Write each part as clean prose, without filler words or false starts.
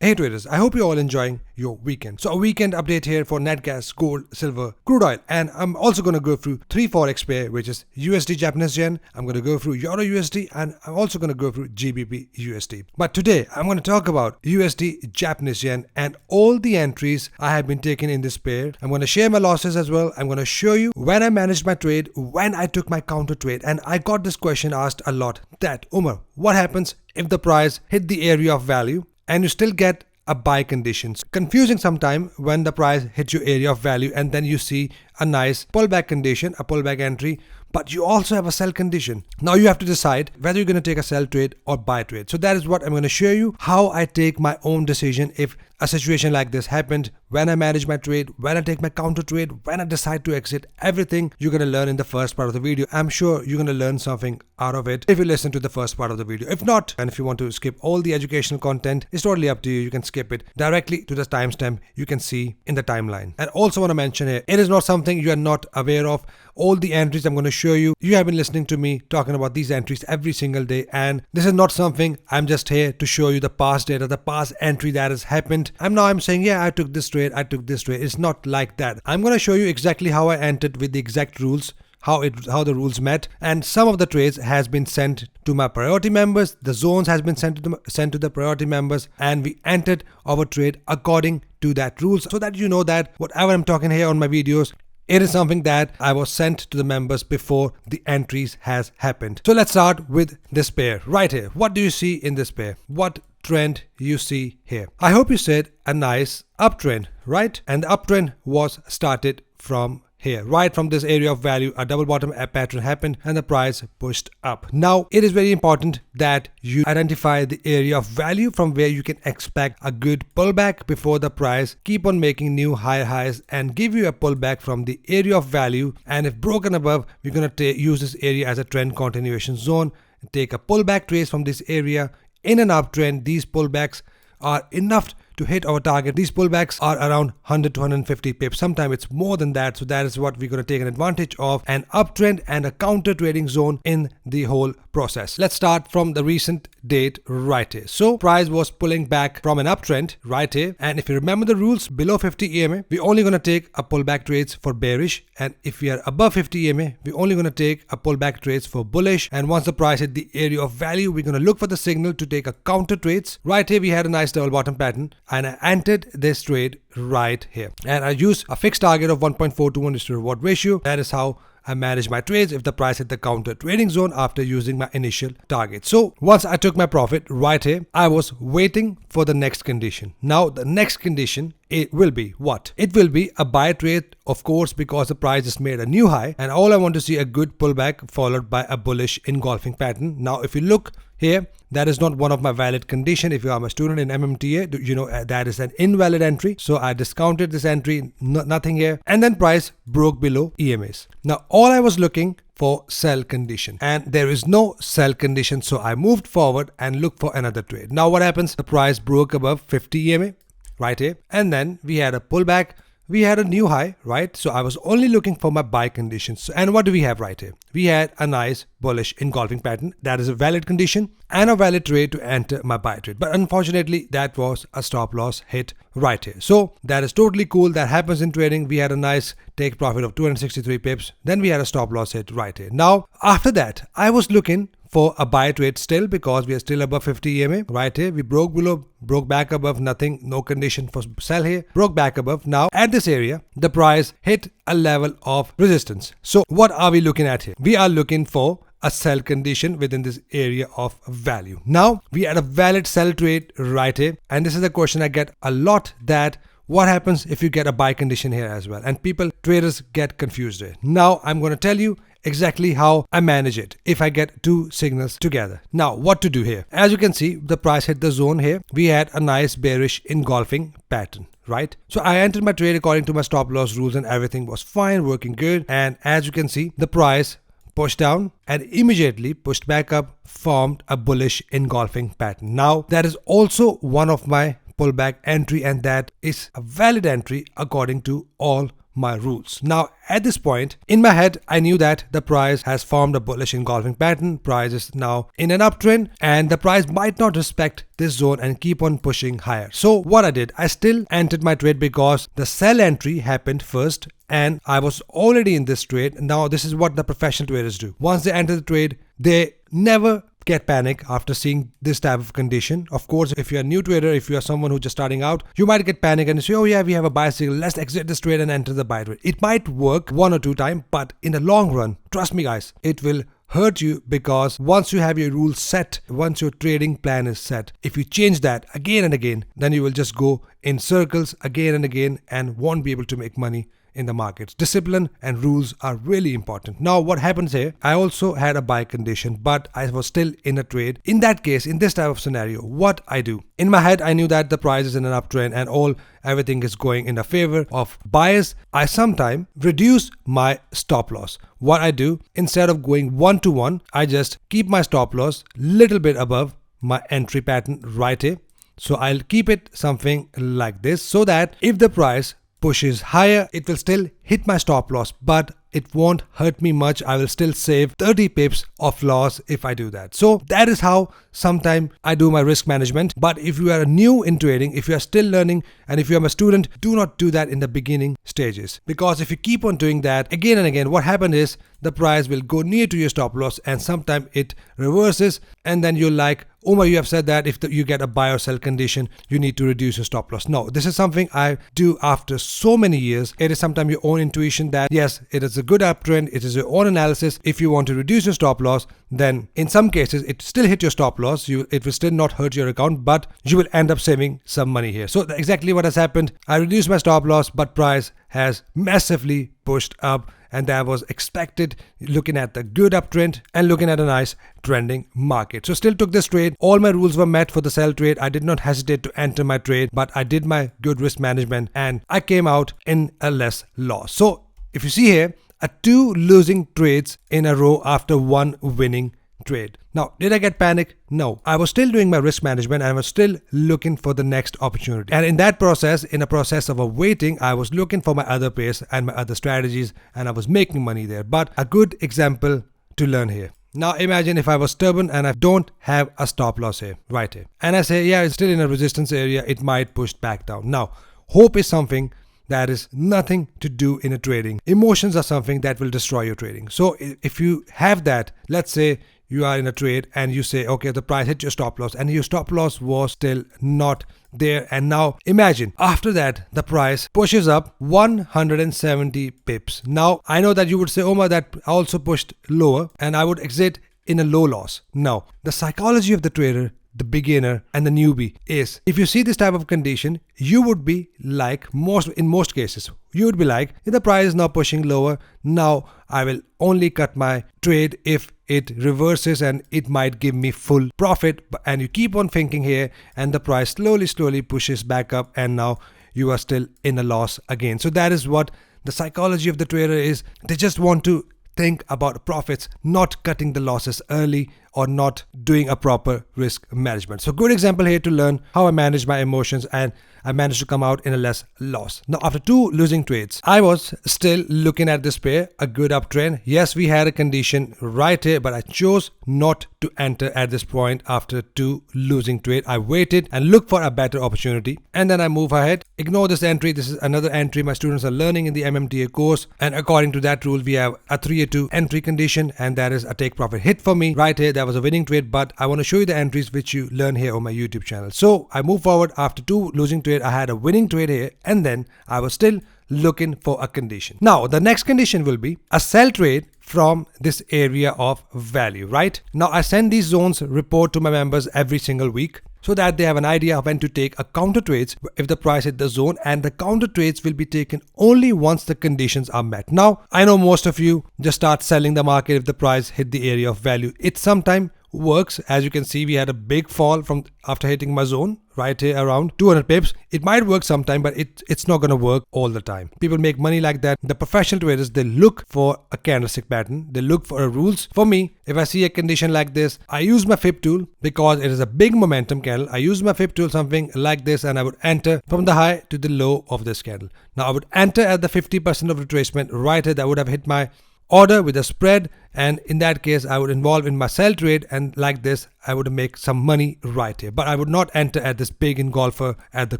Hey traders, I hope you're all enjoying your weekend. So a weekend update here for net gas, gold, silver, crude oil, and I'm also going to go through 3 forex pair, which is USD Japanese yen, I'm going to go through EURUSD, and I'm also going to go through GBPUSD. But today I'm going to talk about USD Japanese yen and all the entries I have been taking in this pair. I'm going to share my losses as well. I'm going to show you when I managed my trade, when I took my counter trade, and I got this question asked a lot, that Umar, what happens if the price hit the area of value and you still get a buy conditions? Confusing sometime when the price hits your area of value and then you see a nice pullback condition, a pullback entry, but you also have a sell condition. Now you have to decide whether you're going to take a sell trade or buy trade. So that is what I'm going to show you, how I take my own decision if a situation like this happened, when I manage my trade, when I take my counter trade, when I decide to exit. Everything you're going to learn in the first part of the video. I'm sure you're going to learn something out of it if you listen to the first part of the video. If not, and if you want to skip all the educational content, it's totally up to you. You can skip it directly to the timestamp you can see in the timeline. And also want to mention here, it is not something you are not aware of. All the entries I'm going to show you, you have been listening to me talking about these entries every single day, and this is not something I'm just here to show you the past data, the past entry that has happened. I'm saying, yeah, I took this trade, I took this trade. It's not like that. I'm going to show you exactly how I entered with the exact rules, how the rules met, and some of the trades has been sent to my priority members. The zones has been sent to the priority members, and we entered our trade according to that rules, so that you know that whatever I'm talking here on my videos, it is something that I was sent to the members before the entries has happened. So let's start with this pair right here. What do you see in this pair? What trend you see here? I hope you said a nice uptrend, right? And the uptrend was started from here, right from this area of value. A double bottom pattern happened and the price pushed up. Now it is very important that you identify the area of value from where you can expect a good pullback before the price keep on making new higher highs and give you a pullback from the area of value. And if broken above, we're going to use this area as a trend continuation zone, take a pullback trace from this area. In an uptrend, these pullbacks are enough to hit our target. These pullbacks are around 100 to 150 pips. Sometimes it's more than that. So that is what we're going to take an advantage of, an uptrend and a counter trading zone in the whole process. Let's start from the recent date right here. So price was pulling back from an uptrend right here. And if you remember the rules, below 50 EMA, we're only going to take a pullback trades for bearish. And if we are above 50 EMA, we're only going to take a pullback trades for bullish. And once the price hit the area of value, we're going to look for the signal to take a counter trades. Right here, we had a nice double bottom pattern, and I entered this trade right here, and I used a fixed target of 1.421 to reward ratio. That is how I manage my trades if the price hit the counter trading zone after using my initial target. So once I took my profit right here, I was waiting for the next condition. Now the next condition, it will be what? It will be a buy trade, of course, because the price just made a new high, and all I want to see a good pullback followed by a bullish engulfing pattern. Now if you look here, that is not one of my valid condition. If you are a student in MMTA, you know that is an invalid entry. So I discounted this entry, nothing here. And then price broke below EMAs. Now all I was looking for sell condition, and there is no sell condition. So I moved forward and looked for another trade. Now what happens? The price broke above 50 EMA right here. And then we had a pullback. We had a new high, right? So I was only looking for my buy conditions. And what do we have right here? We had a nice bullish engulfing pattern. That is a valid condition and a valid trade to enter my buy trade. But unfortunately, that was a stop loss hit right here. So that is totally cool. That happens in trading. We had a nice take profit of 263 pips. Then we had a stop loss hit right here. Now, after that, I was looking for a buy trade still because we are still above 50 EMA right here. We broke below, broke back above, nothing, no condition for sell here, broke back above. Now at this area, the price hit a level of resistance. So what are we looking at here? We are looking for a sell condition within this area of value. Now we had a valid sell trade right here, and this is a question I get a lot, that what happens if you get a buy condition here as well? And traders get confused here. Now I'm going to tell you exactly how I manage it if I get two signals together. Now what to do here? As you can see, the price hit the zone here. We had a nice bearish engulfing pattern, right? So I entered my trade according to my stop loss rules and everything was fine, working good. And as you can see, the price pushed down and immediately pushed back up, formed a bullish engulfing pattern. Now that is also one of my pullback entry, and that is a valid entry according to all my rules. Now at this point in my head, I knew that the price has formed a bullish engulfing pattern. Price is now in an uptrend and the price might not respect this zone and keep on pushing higher. So what I did, I still entered my trade because the sell entry happened first and I was already in this trade. Now this is what the professional traders do. Once they enter the trade, they never get panic after seeing this type of condition. Of course, if you're a new trader, if you are someone who's just starting out, you might get panic and say, oh yeah, we have a buy signal, let's exit this trade and enter the buy trade. It might work 1 or 2 times, but in the long run, trust me guys, it will hurt you, because once you have your rules set, once your trading plan is set, if you change that again and again, then you will just go in circles again and again and won't be able to make money in the markets. Discipline and rules are really important. Now what happens here, I also had a buy condition, but I was still in a trade. In that case, in this type of scenario, what I do, in my head I knew that the price is in an uptrend and everything is going in the favor of buyers. I sometimes reduce my stop loss. What I do, instead of going 1-to-1, I just keep my stop loss little bit above my entry pattern right here. So I'll keep it something like this, so that if the price pushes higher, it will still hit my stop loss, but it won't hurt me much. I will still save 30 pips of loss if I do that. So that is how sometimes I do my risk management. But if you are new in trading, if you are still learning, and if you are a student, do not do that in the beginning stages, because if you keep on doing that again and again, what happens is the price will go near to your stop loss and sometimes it reverses, and then you're like, Omar, you have said that if you get a buy or sell condition, you need to reduce your stop loss. No, this is something I do after so many years. It is sometimes your own intuition that yes, it is a good uptrend, it is your own analysis. If you want to reduce your stop loss, then in some cases it still hit your stop loss, it will still not hurt your account, but you will end up saving some money here. So exactly what has happened, I reduced my stop loss, but price has massively pushed up, and that was expected looking at the good uptrend and looking at a nice trending market. So still took this trade. All my rules were met for the sell trade. I did not hesitate to enter my trade, but I did my good risk management and I came out in a less loss. So if you see here, 2 losing trades in a row after 1 winning trade. Now, did I get panic? No. I was still doing my risk management and I was still looking for the next opportunity. And in that process, in a process of waiting, I was looking for my other pace and my other strategies, and I was making money there. But a good example to learn here. Now imagine if I was stubborn and I don't have a stop loss here, right here. And I say, yeah, it's still in a resistance area, it might push back down. Now, hope is something that is nothing to do in a trading. Emotions are something that will destroy your trading. So if you have that, let's say you are in a trade and you say, okay, the price hit your stop loss and your stop loss was still not there. And now imagine after that, the price pushes up 170 pips. Now I know that you would say, Omar, that also pushed lower and I would exit in a low loss. Now, the psychology of the trader, the beginner and the newbie is, if you see this type of condition, you would be like in most cases, you would be like, if the price is now pushing lower, now I will only cut my trade if it reverses and it might give me full profit. And you keep on thinking here and the price slowly pushes back up and now you are still in a loss again. So that is what the psychology of the trader is. They just want to think about profits, not cutting the losses early or not doing a proper risk management. So good example here to learn how I manage my emotions, and I managed to come out in a less loss. Now after 2 losing trades, I was still looking at this pair, a good uptrend. Yes, we had a condition right here, but I chose not to enter at this point after 2 losing trade. I waited and looked for a better opportunity and then I move ahead. Ignore this entry. This is another entry my students are learning in the MMTA course, and according to that rule we have a 3-2 entry condition, and that is a take profit hit for me right here. That was a winning trade, but I want to show you the entries which you learn here on my YouTube channel. So I move forward. After 2 losing trade, I had a winning trade here, and then I was still looking for a condition. Now the next condition will be a sell trade from this area of value, right? Now I send these zones report to my members every single week, so that they have an idea of when to take a counter trades if the price hit the zone, and the counter trades will be taken only once the conditions are met. Now I know most of you just start selling the market if the price hit the area of value. It sometimes works. As you can see, we had a big fall from after hitting my zone right here around 200 pips. It might work sometime, but it's not going to work all the time. People make money like that. The professional traders, they look for a candlestick pattern. They look for rules. For me, if I see a condition like this, I use my fib tool because it is a big momentum candle. I use my fib tool, something like this, and I would enter from the high to the low of this candle. Now I would enter at the 50% of retracement right here. That would have hit my order with a spread, and in that case I would involve in my sell trade, and like this I would make some money right here. But I would not enter at this big engulfer at the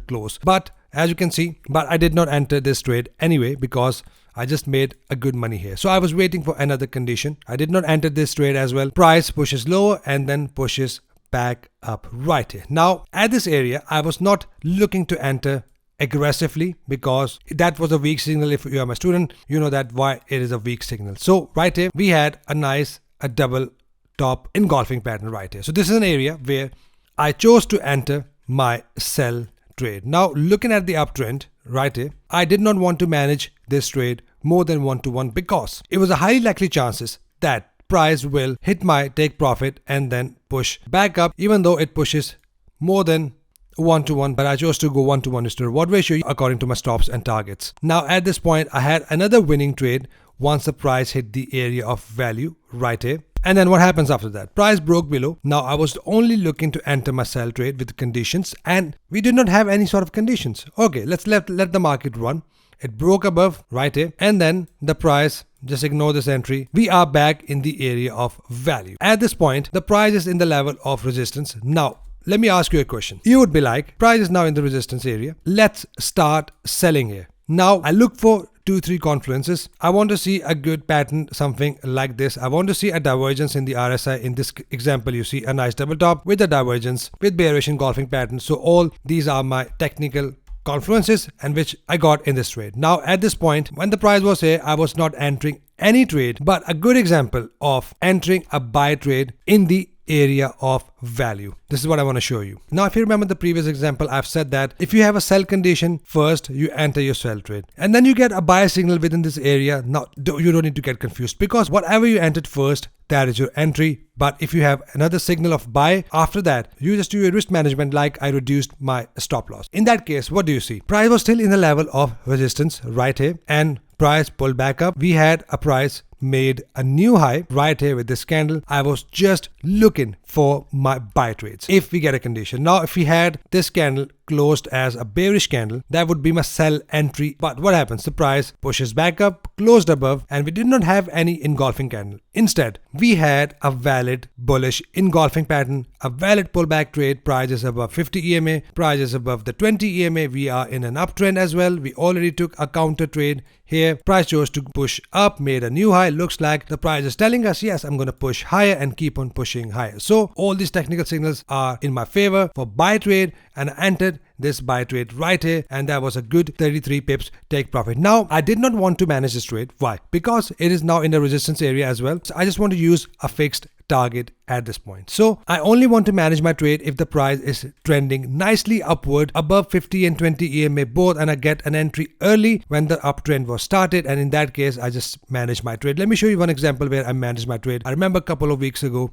close. But as you can see, I did not enter this trade anyway because I just made a good money here. So I was waiting for another condition. I did not enter this trade as well. Price pushes lower and then pushes back up right here. Now at this area I was not looking to enter aggressively because that was a weak signal. If you are my student, you know that why it is a weak signal. So right here we had a double top engulfing pattern right here. So this is an area where I chose to enter my sell trade. Now looking at the uptrend right here, I did not want to manage this trade more than 1-to-1 because it was a highly likely chances that price will hit my take profit and then push back up, even though it pushes more than 1-to-1, but I chose to go 1-to-1 is to reward ratio according to my stops and targets. Now at this point I had another winning trade once the price hit the area of value right here. And then what happens after that? Price broke below. Now I was only looking to enter my sell trade with conditions, and we did not have any sort of conditions. Okay, let's let the market run. It broke above right here, and then the price, just ignore this entry, we are back in the area of value. At this point the price is in the level of resistance. Now let me ask you a question. You would be like, price is now in the resistance area. Let's start selling here. Now I look for 2-3 confluences. I want to see a good pattern, something like this. I want to see a divergence in the RSI. In this example, you see a nice double top with a divergence with bearish engulfing pattern. So all these are my technical confluences and which I got in this trade. Now at this point, when the price was here, I was not entering any trade, but a good example of entering a buy trade in the area of value. This is what I want to show you. Now if you remember the previous example, I've said that if you have a sell condition, first you enter your sell trade and then you get a buy signal within this area. Now you don't need to get confused because whatever you entered first, that is your entry. But if you have another signal of buy after that, you just do your risk management, like I reduced my stop loss. In that case, what do you see? Price was still in the level of resistance right here and price pulled back up. We had a price made a new high right here with this candle. I was just looking for my buy trades if we get a condition. Now if we had this candle closed as a bearish candle, that would be my sell entry. But what happens? The price pushes back up, closed above, and we did not have any engulfing candle. Instead, we had a valid bullish engulfing pattern, a valid pullback trade. Price is above 50 EMA, price is above the 20 EMA. We are in an uptrend as well. We already took a counter trade here. Price chose to push up, made a new high. Looks like the price is telling us, yes, I'm going to push higher and keep on pushing higher. So all these technical signals are in my favor for buy trade, and I entered this buy trade right here, and that was a good 33 pips take profit. Now I did not want to manage this trade. Why? Because it is now in the resistance area as well. So I just want to use a fixed target at this point. So I only want to manage my trade if the price is trending nicely upward above 50 and 20 EMA both, and I get an entry early when the uptrend was started, and in that case I just manage my trade. Let me show you one example where I managed my trade. I remember a couple of weeks ago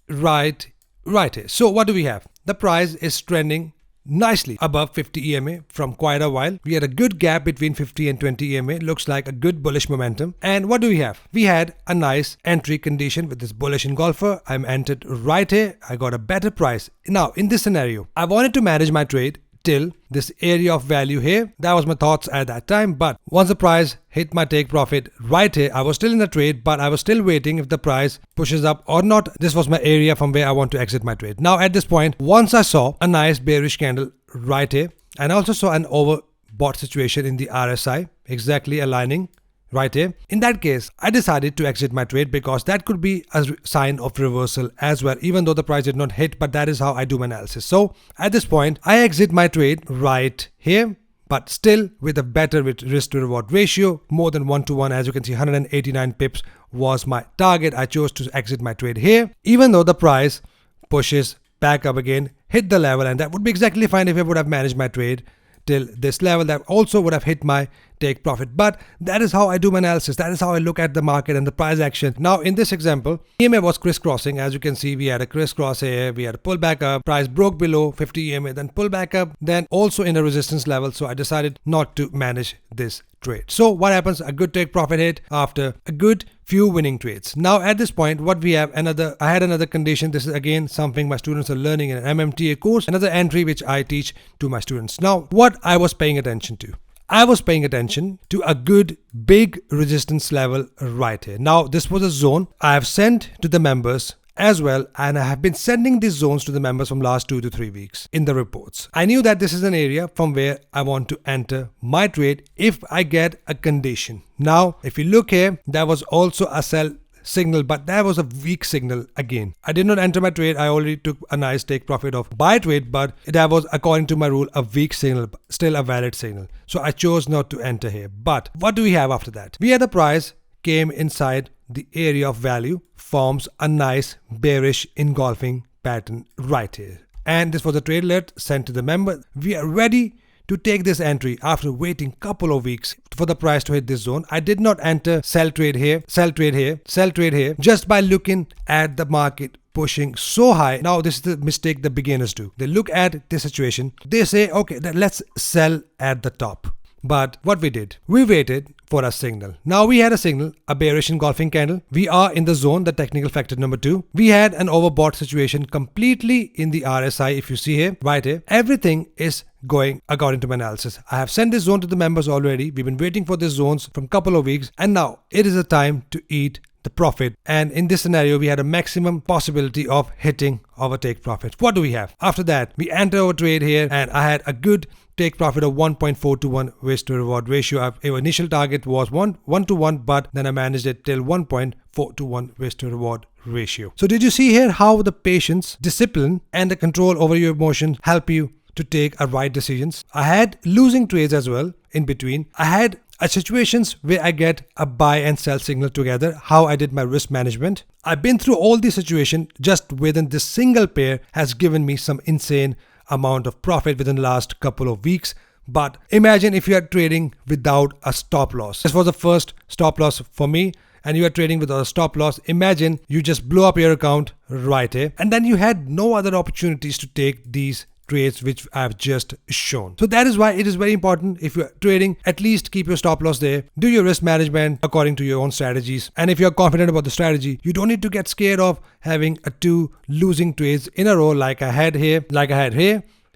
right here. So what do we have? The price is trending nicely above 50 EMA from quite a while. We had a good gap between 50 and 20 EMA. Looks like a good bullish momentum. And what do we have? We had a nice entry condition with this bullish engulfer. I'm entered right here. I got a better price. Now in this scenario, I wanted to manage my trade till this area of value here. That was my thoughts at that time. But once the price hit my take profit right here, I was still in the trade, but I was still waiting if the price pushes up or not. This was my area from where I want to exit my trade. Now at this point, once I saw a nice bearish candle right here, and I also saw an overbought situation in the RSI exactly aligning right here. In that case, I decided to exit my trade because that could be a sign of reversal as well, even though the price did not hit, but that is how I do my analysis. So at this point, I exit my trade right here, but still with a better risk to reward ratio, more than 1-to-1. As you can see, 189 pips was my target. I chose to exit my trade here, even though the price pushes back up again, hit the level, and that would be exactly fine if I would have managed my trade till this level. That also would have hit my take profit. But that is how I do my analysis. That is how I look at the market and the price action. Now in this example, EMA was crisscrossing. As you can see, we had a crisscross here, we had a pull back up, price broke below 50 EMA, then pull back up, then also in a resistance level. So I decided not to manage this trade. So what happens? A good take profit hit after a good few winning trades. Now at this point, what we have, I had another condition. This is again something my students are learning in an MMTA course, another entry which I teach to my students. Now what I was paying attention to, I was paying attention to a good big resistance level right here. Now this was a zone I have sent to the members as well, and I have been sending these zones to the members from last 2 to 3 weeks in the reports. I knew that this is an area from where I want to enter my trade if I get a condition. Now if you look here, there was also a sell signal, but that was a weak signal again. I did not enter my trade. I already took a nice take profit of buy trade, but that was, according to my rule, a weak signal, still a valid signal. So I chose not to enter here. But what do we have after that? We had the price came inside the area of value, forms a nice bearish engulfing pattern right here. And this was a trade alert sent to the member. We are ready to take this entry after waiting couple of weeks for the price to hit this zone. I did not enter sell trade here, sell trade here, sell trade here, just by looking at the market pushing so high. Now this is the mistake the beginners do. They look at this situation, they say, okay, then let's sell at the top. But what we did, we waited for a signal. Now we had a signal, a bearish engulfing candle. We are in the zone, the technical factor number 2. We had an overbought situation completely in the RSI. If you see here, right here, everything is going according to my analysis. I have sent this zone to the members already. We've been waiting for these zones from couple of weeks, and now it is a time to eat the profit. And in this scenario, we had a maximum possibility of hitting our take profit. What do we have? After that, we enter our trade here, and I had a good take profit of 1.4 to 1 risk to reward ratio. Our initial target was 1 to 1, but then I managed it till 1.4 to 1 risk to reward ratio. So did you see here how the patience, discipline, and the control over your emotions help you to take a right decisions? I had losing trades as well in between. I had situations where I get a buy and sell signal together, how I did my risk management. I've been through all these situations just within this single pair has given me some insane amount of profit within the last couple of weeks. But imagine if you are trading without a stop loss. This was the first stop loss for me, and you are trading without a stop loss. Imagine you just blow up your account right here, and then you had no other opportunities to take these trades which I've just shown. So that is why it is very important, if you're trading, at least keep your stop loss there. Do your risk management according to your own strategies. And if you're confident about the strategy, you don't need to get scared of having 2 losing trades in a row like I had here,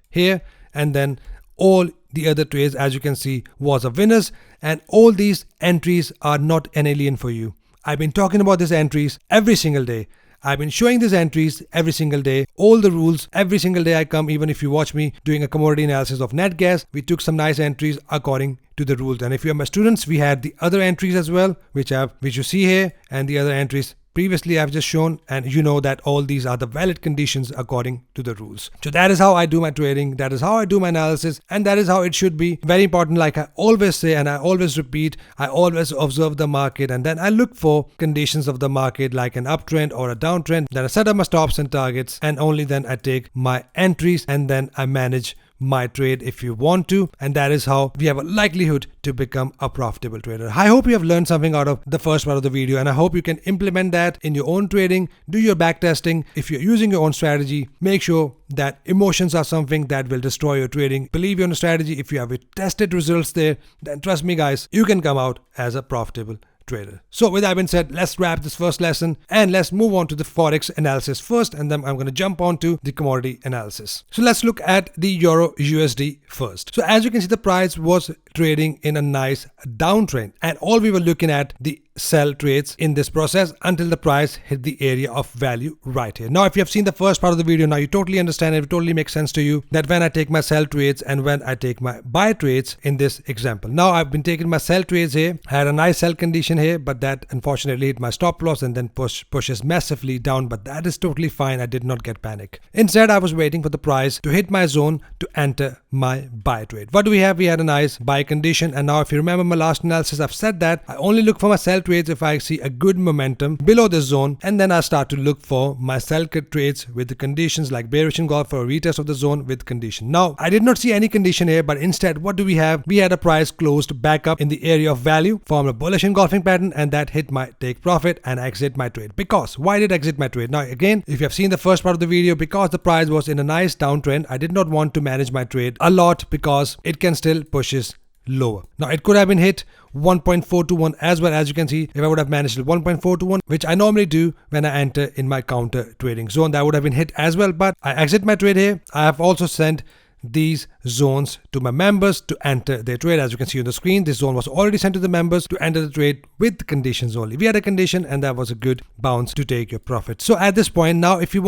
here, and then all the other trades, as you can see, was a winners. And all these entries are not an alien for you. I've been talking about these entries every single day. I've been showing these entries every single day, all the rules, every single day I come. Even if you watch me doing a commodity analysis of net gas, we took some nice entries according to the rules. And if you are my students, we had the other entries as well, which you see here, and the other entries previously I've just shown, and you know that all these are the valid conditions according to the rules. So that is how I do my trading, that is how I do my analysis, and that is how it should be. Very important, like I always say and I always repeat, I always observe the market, and then I look for conditions of the market like an uptrend or a downtrend. Then I set up my stops and targets, and only then I take my entries, and then I manage my trade if you want to. And that is how we have a likelihood to become a profitable trader. I hope you have learned something out of the first part of the video, and I hope you can implement that in your own trading. Do your back testing. If you're using your own strategy, make sure that emotions are something that will destroy your trading. Believe in a strategy. If you have tested results there, then trust me guys, you can come out as a profitable trader. So with that being said, let's wrap this first lesson and let's move on to the forex analysis first, and then I'm going to jump on to the commodity analysis. So let's look at the Euro USD first. So as you can see, the price was trading in a nice downtrend, and all we were looking at the sell trades in this process until the price hit the area of value right here. Now if you have seen the first part of the video, now you totally understand, it totally makes sense to you that when I take my sell trades and when I take my buy trades in this example. Now I've been taking my sell trades here, I had a nice sell condition here, but that unfortunately hit my stop loss and then pushes massively down, but that is totally fine. I did not get panic. Instead I was waiting for the price to hit my zone to enter my buy trade. What do we have? We had a nice buy condition, and now if you remember my last analysis, I've said that I only look for my sell trades if I see a good momentum below this zone, and then I start to look for my sell trades with the conditions like bearish engulf or retest of the zone with condition. Now I did not see any condition here, but instead what do we have? We had a price closed back up in the area of value, formed a bullish engulfing pattern, and that hit my take profit and exit my trade. Because why did I exit my trade? Now again, if you have seen the first part of the video, because the price was in a nice downtrend, I did not want to manage my trade a lot because it can still pushes lower. Now it could have been hit 1.421 as well. As you can see, if I would have managed 1.421, which I normally do when I enter in my counter trading zone, that would have been hit as well, but I exit my trade here. I have also sent these zones to my members to enter their trade. As you can see on the screen, this zone was already sent to the members to enter the trade with conditions only. We had a condition, and that was a good bounce to take your profit. So at this point now, if you're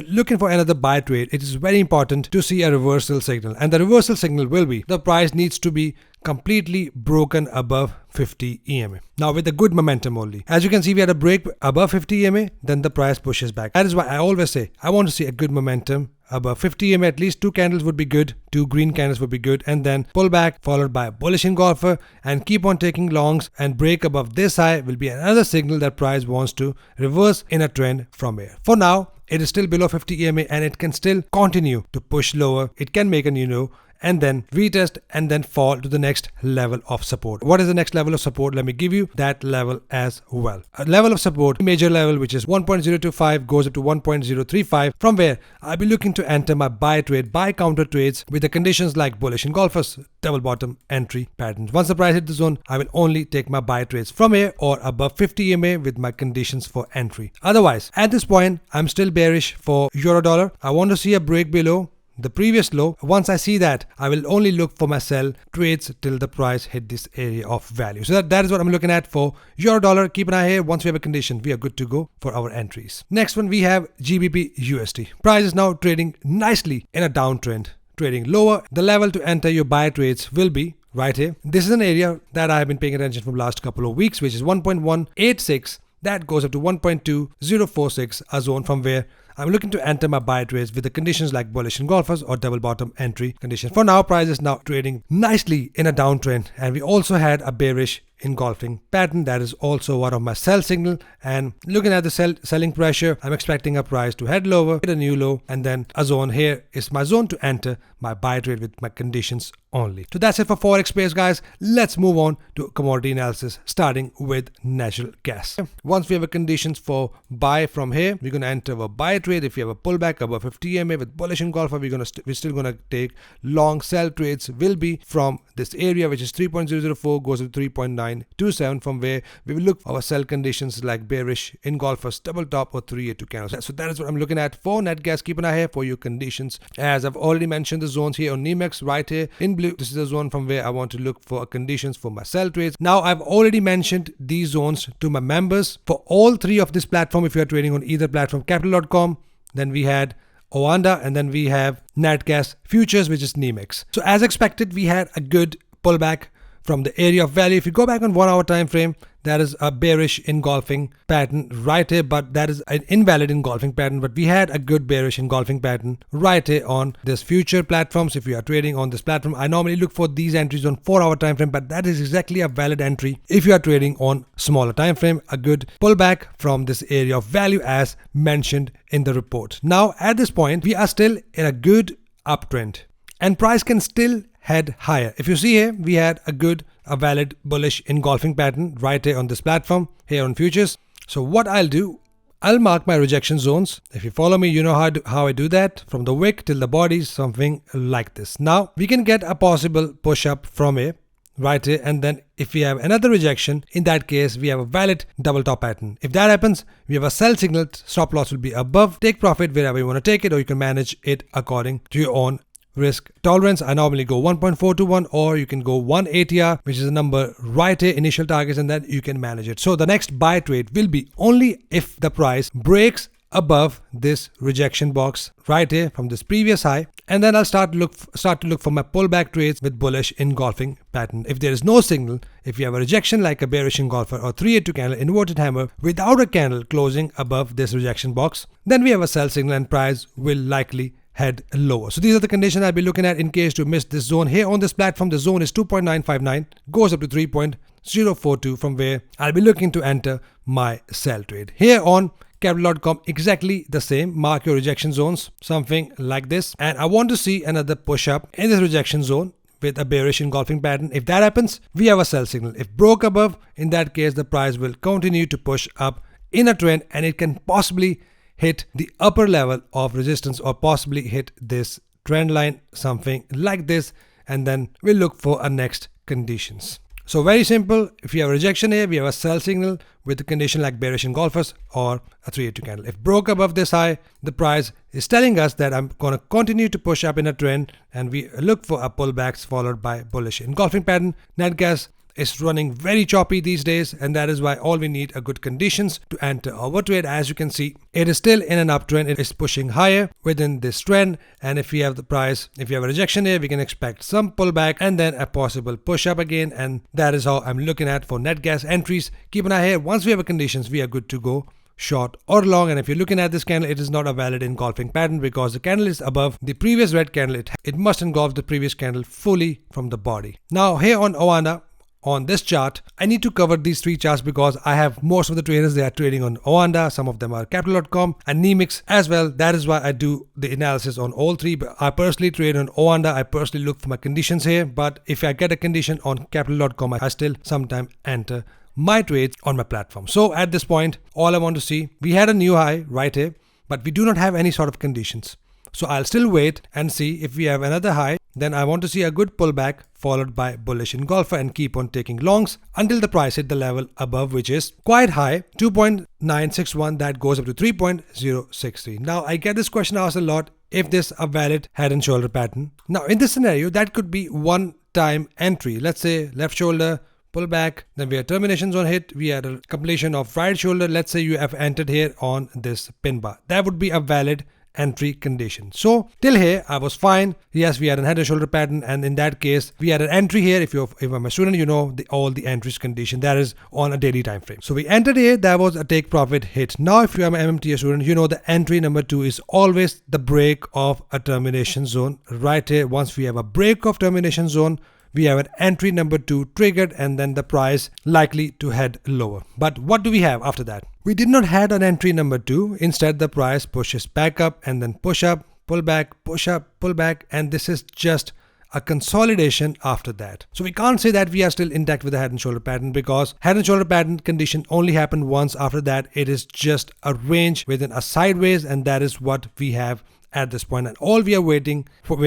looking for another buy trade, it is very important to see a reversal signal, and the reversal signal will be the price needs to be completely broken above 50 EMA. Now with a good momentum only. As you can see, we had a break above 50 EMA, then the price pushes back. That is why I always say I want to see a good momentum above 50 EMA. At least 2 candles would be good, 2 green candles would be good, and then pull back followed by a bullish engulfer and keep on taking longs, and break above this high will be another signal that price wants to reverse in a trend from here. For now, it is still below 50 EMA and it can still continue to push lower. It can make a new low and then retest and then fall to the next level of support. What is the next level of support? Let me give you that level as well. A level of support, major level, which is 1.025 goes up to 1.035, from where I'll be looking to enter my buy trade, buy counter trades with the conditions like bullish engulfers, double bottom entry patterns. Once the price hit the zone, I will only take my buy trades from here or above 50 EMA with my conditions for entry. Otherwise, at this point, I'm still bearish for euro dollar. I want to see a break below the previous low. Once I see that, I will only look for my sell trades till the price hit this area of value. So that is what I'm looking at for euro dollar. Keep an eye here. Once we have a condition, we are good to go for our entries. Next one, we have GBPUSD. Price is now trading nicely in a downtrend, trading lower. The level to enter your buy trades will be right here. This is an area that I have been paying attention from last couple of weeks, which is 1.186. That goes up to 1.2046, a zone from where I'm looking to enter my buy trades with the conditions like bullish engulfers or double bottom entry condition. For now, price is now trading nicely in a downtrend, and we also had a bearish engulfing pattern. That is also one of my sell signal, and looking at the selling pressure, I'm expecting a price to head lower, hit a new low, and then a zone here is my zone to enter my buy trade with my conditions only. So that's it for forex space, guys. Let's move on to commodity analysis, starting with natural gas. Once we have a conditions for buy from here, we're going to enter a buy trade. If you have a pullback above 50 EMA with bullish engulfer, we're still going to take long sell trades. Will be from this area, which is 3.004 goes to 3.927, from where we will look for our sell conditions like bearish engulfers, double top or 382 candles. So that is what I'm looking at for net gas. Keep an eye here for your conditions. As I've already mentioned, the zones here on NEMEX right here in blue, this is the zone from where I want to look for conditions for my sell trades. Now I've already mentioned these zones to my members for all three of this platform. If you are trading on either platform, capital.com, then we had Oanda, and then we have NatGas futures, which is NEMEX. So as expected, we had a good pullback from the area of value. If you go back on 1 hour time frame, that is a bearish engulfing pattern right here, but that is an invalid engulfing pattern. But we had a good bearish engulfing pattern right here on this future platforms. If you are trading on this platform, I normally look for these entries on 4 hour time frame, but that is exactly a valid entry if you are trading on smaller time frame. A good pullback from this area of value as mentioned in the report. Now at this point, we are still in a good uptrend, and price can still head higher. If you see here, we had a valid bullish engulfing pattern right here on this platform, here on futures. So what I'll do, I'll mark my rejection zones. If you follow me, you know how I do that. From the wick till the body, something like this. Now we can get a possible push up from here, right here, and then if we have another rejection, in that case we have a valid double top pattern. If that happens, we have a sell signal. Stop loss will be above. Take profit wherever you want to take it, or you can manage it according to your own risk tolerance. I normally go 1.421, or you can go 1 ATR, which is a number right here, initial targets, and then you can manage it. So the next buy trade will be only if the price breaks above this rejection box right here from this previous high, and then I'll start to look for my pullback trades with bullish engulfing pattern. If there is no signal, if you have a rejection like a bearish engulfer or 382 candle inverted hammer without a candle closing above this rejection box, then we have a sell signal and price will likely head lower. So these are the conditions I'll be looking at in case to miss this zone. Here on this platform, the zone is 2.959, goes up to 3.042, from where I'll be looking to enter my sell trade. Here on Capital.com, exactly the same. Mark your rejection zones, something like this. And I want to see another push up in this rejection zone with a bearish engulfing pattern. If that happens, we have a sell signal. If broke above, in that case, the price will continue to push up in a trend, and it can possibly hit the upper level of resistance or possibly hit this trend line, something like this, and then we'll look for a next conditions. So very simple. If you have a rejection here, we have a sell signal with a condition like bearish engulfers or a 382 candle. If broke above this high, the price is telling us that I'm going to continue to push up in a trend, and we look for a pullbacks followed by bullish engulfing pattern. Net gas is running very choppy these days, and that is why all we need are good conditions to enter our trade. As you can see, it is still in an uptrend. It is pushing higher within this trend, and if we have the price, if you have a rejection here, we can expect some pullback and then a possible push up again, and that is how I'm looking at for net gas entries. Keep an eye here. Once we have a conditions, we are good to go short or long. And if you're looking at this candle, it is not a valid engulfing pattern because the candle is above the previous red candle. It must engulf the previous candle fully from the body. Now here on Oanda, on this chart, I need to cover these three charts because I have most of the traders, they are trading on Oanda. Some of them are Capital.com and Nemix as well. That is why I do the analysis on all three. But I personally trade on Oanda. I personally look for my conditions here. But if I get a condition on Capital.com, I still sometimes enter my trades on my platform. So at this point, all I want to see, we had a new high right here, but we do not have any sort of conditions. So I'll still wait and see if we have another high. Then I want to see a good pullback followed by bullish engulfer and keep on taking longs until the price hit the level above, which is quite high, 2.961, that goes up to 3.063. Now I get this question asked a lot, if this a valid head and shoulder pattern. Now in this scenario, that could be one time entry. Let's say left shoulder, pullback, then we had termination zone hit, we had a completion of right shoulder. Let's say you have entered here on this pin bar. That would be a valid entry condition. So till here I was fine. Yes, we had a head and shoulder pattern, and in that case we had an entry here. If I'm a student, you know all the entries condition that is on a daily time frame. So we entered here, that was a take profit hit. Now if you are an MMTA student, you know the entry number 2 is always the break of a termination zone. Right here, once we have a break of termination zone, we have an entry number 2 triggered, and then the price likely to head lower. But what do we have after that? We did not have an entry number 2. Instead, the price pushes back up and then push up, pull back, push up, pull back, and this is just a consolidation after that. So we can't say that we are still intact with the head and shoulder pattern because head and shoulder pattern condition only happened once. After that, it is just a range within a sideways, and that is what we have at this point. And all we are waiting for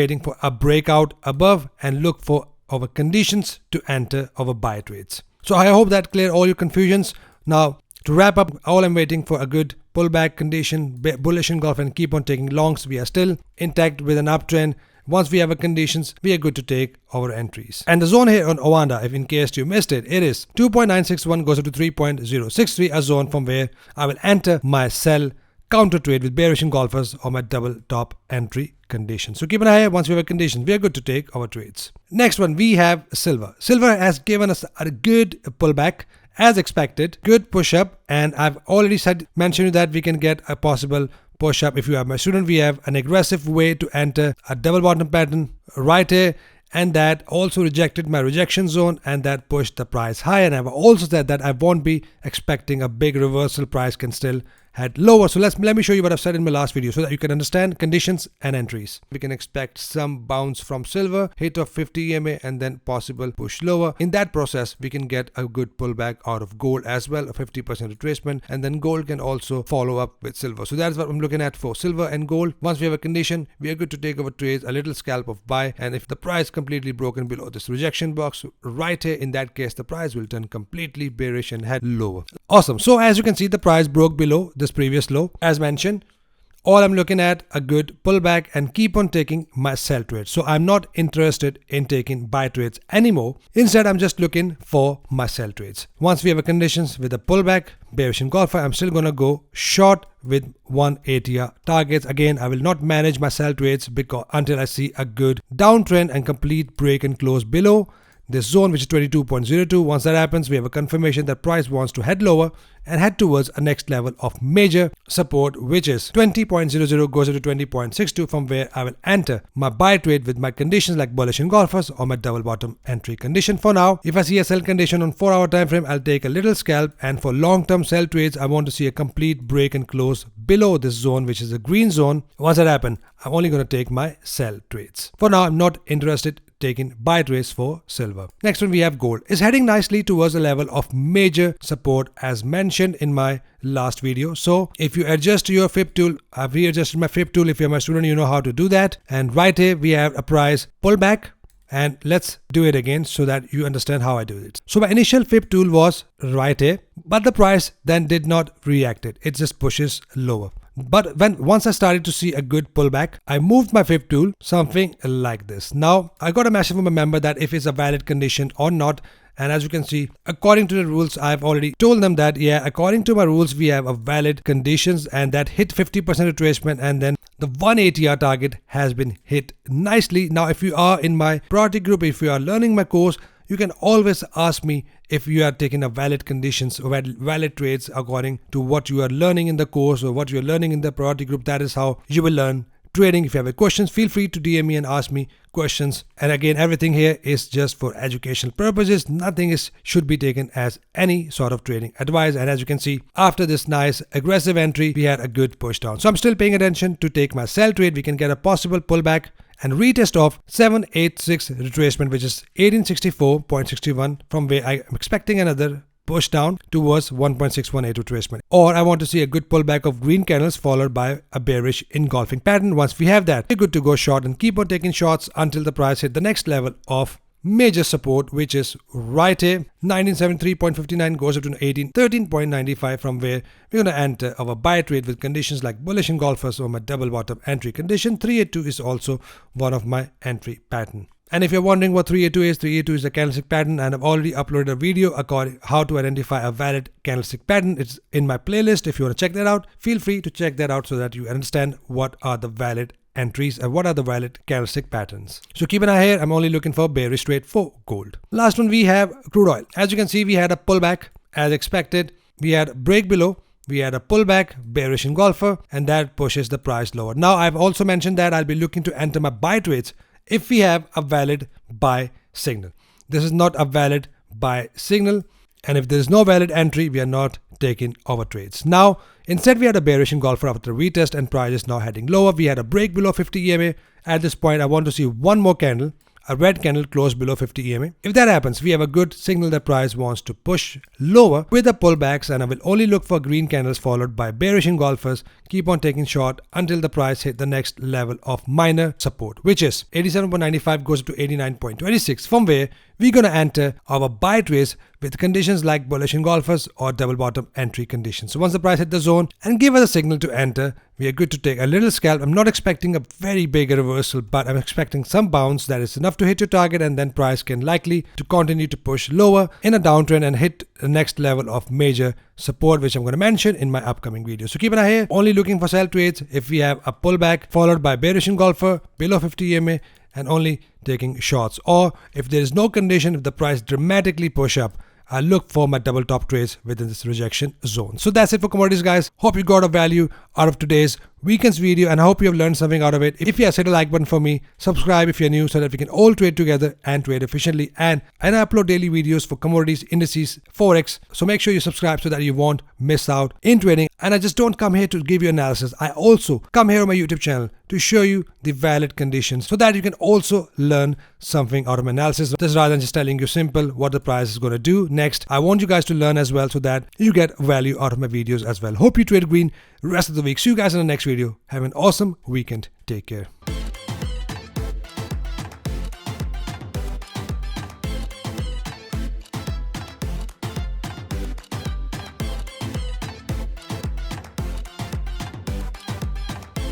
a breakout above and look for our conditions to enter our buy trades. So I hope that cleared all your confusions. Now to wrap up, all I'm waiting for a good pullback condition, bullish engulf, and keep on taking longs. We are still intact with an uptrend. Once we have a conditions, we are good to take our entries. And the zone here on Oanda, if in case you missed it, it is 2.961 goes up to 3.063, a zone from where I will enter my sell counter trade with bearish engulfers or my double top entry condition. So keep an eye. Once we have a condition, we are good to take our trades. Next one, we have silver. Silver has given us a good pullback as expected, good push up, and I've already mentioned that we can get a possible push up. If you are my student, we have an aggressive way to enter a double bottom pattern right here, and that also rejected my rejection zone, and that pushed the price high. And I've also said that I won't be expecting a big reversal. Price can still head lower. So let me show you what I've said in my last video so that you can understand conditions and entries. We can expect some bounce from silver, hit of 50 EMA, and then possible push lower. In that process, we can get a good pullback out of gold as well, a 50% retracement, and then gold can also follow up with silver. So that's what I'm looking at for silver and gold. Once we have a condition, we are good to take our trades, a little scalp of buy, and if the price completely broken below this rejection box right here, in that case the price will turn completely bearish and head lower. Awesome. So as you can see, the price broke below this previous low as mentioned. All I'm looking at a good pullback and keep on taking my sell trades. So I'm not interested in taking buy trades anymore. Instead, I'm just looking for my sell trades. Once we have a conditions with a pullback, bearish engulfer, I'm still gonna go short with 1 ATR targets. Again, I will not manage my sell trades until I see a good downtrend and complete break and close below this zone, which is 22.02. Once that happens, we have a confirmation that price wants to head lower and head towards a next level of major support, which is 20.00 goes up to 20.62, from where I will enter my buy trade with my conditions like bullish engulfers or my double bottom entry condition. For now, if I see a sell condition on 4-hour time frame, I'll take a little scalp, and for long-term sell trades, I want to see a complete break and close below this zone, which is a green zone. Once that happens, I'm only going to take my sell trades. For now, I'm not interested taking buy trades for silver. Next one, we have gold. It's heading nicely towards a level of major support as mentioned in my last video. So if you adjust your fib tool, I've readjusted my fib tool. If you're my student, you know how to do that. And right here we have a price pullback, and let's do it again so that you understand how I do it. So my initial fib tool was right here, but the price then did not react it. It just pushes lower. But once I started to see a good pullback, I moved my fib tool, something like this. Now I got a message from a member that if it's a valid condition or not. And as you can see, according to the rules, I've already told them that, yeah, according to my rules, we have a valid conditions, and that hit 50% retracement, and then the 180R target has been hit nicely. Now, if you are in my priority group, if you are learning my course, you can always ask me if you are taking a valid conditions or valid trades according to what you are learning in the course or what you are learning in the priority group. That is how you will learn trading. If you have any questions, feel free to DM me and ask me questions. And again, everything here is just for educational purposes. Nothing should be taken as any sort of trading advice. And as you can see, after this nice aggressive entry, we had a good push down. So I'm still paying attention to take my sell trade. We can get a possible pullback and retest of 786 retracement, which is 1864.61, from where I am expecting another push down towards 1.618 retracement. Or I want to see a good pullback of green candles followed by a bearish engulfing pattern. Once we have that, we're good to go short and keep on taking shots until the price hit the next level of major support, which is right here. 1973.59 goes up to 13.95, from where we're going to enter our buy trade with conditions like bullish engulfers or my double bottom entry condition. 382 is also one of my entry pattern. And if you're wondering what 382 is, 382 is a candlestick pattern, and I've already uploaded a video according how to identify a valid candlestick pattern. It's in my playlist. If you want to check that out, feel free to check that out so that you understand what are the valid entries and what are the valid candlestick patterns. So keep an eye here. I'm only looking for bearish trade for gold. Last one, we have crude oil. As you can see, we had a pullback as expected. We had a break below. We had a pullback, bearish engulfer, and that pushes the price lower. Now, I've also mentioned that I'll be looking to enter my buy trades if we have a valid buy signal. This is not a valid buy signal, and if there is no valid entry, we are not taking our trades. Now, instead we had a bearish engulfer after retest, and price is now heading lower. We had a break below 50 EMA. At this point, I want to see one more candle, a red candle close below 50 EMA. If that happens, we have a good signal that price wants to push lower with the pullbacks, and I will only look for green candles followed by bearish engulfers. Keep on taking short until the price hit the next level of minor support, which is 87.95 goes up to 89.26, from where we're going to enter our buy trades with conditions like bullish engulfers or double bottom entry conditions. So once the price hit the zone and give us a signal to enter, we are good to take a little scalp. I'm not expecting a very big reversal, but I'm expecting some bounce that is enough to hit your target, and then price can likely to continue to push lower in a downtrend and hit the next level of major support, which I'm going to mention in my upcoming video. So keep an eye here. Only looking for sell trades if we have a pullback followed by bearish engulfer below 50 EMA, and only taking shorts. Or if there is no condition, if the price dramatically push up, I look for my double top trades within this rejection zone. So that's it for commodities, guys. Hope you got a value out of today's weekend's video, and I hope you have learned something out of it. If yes, hit a like button for me, subscribe if you're new, so that we can all trade together and trade efficiently. And I upload daily videos for commodities, indices, forex. So make sure you subscribe so that you won't miss out in trading. And I just don't come here to give you analysis. I also come here on my YouTube channel to show you the valid conditions so that you can also learn something out of my analysis. This rather than just telling you simple what the price is going to do next. I want you guys to learn as well so that you get value out of my videos as well. Hope you trade green rest of the week. See you guys in the next video. Have an awesome weekend. Take care.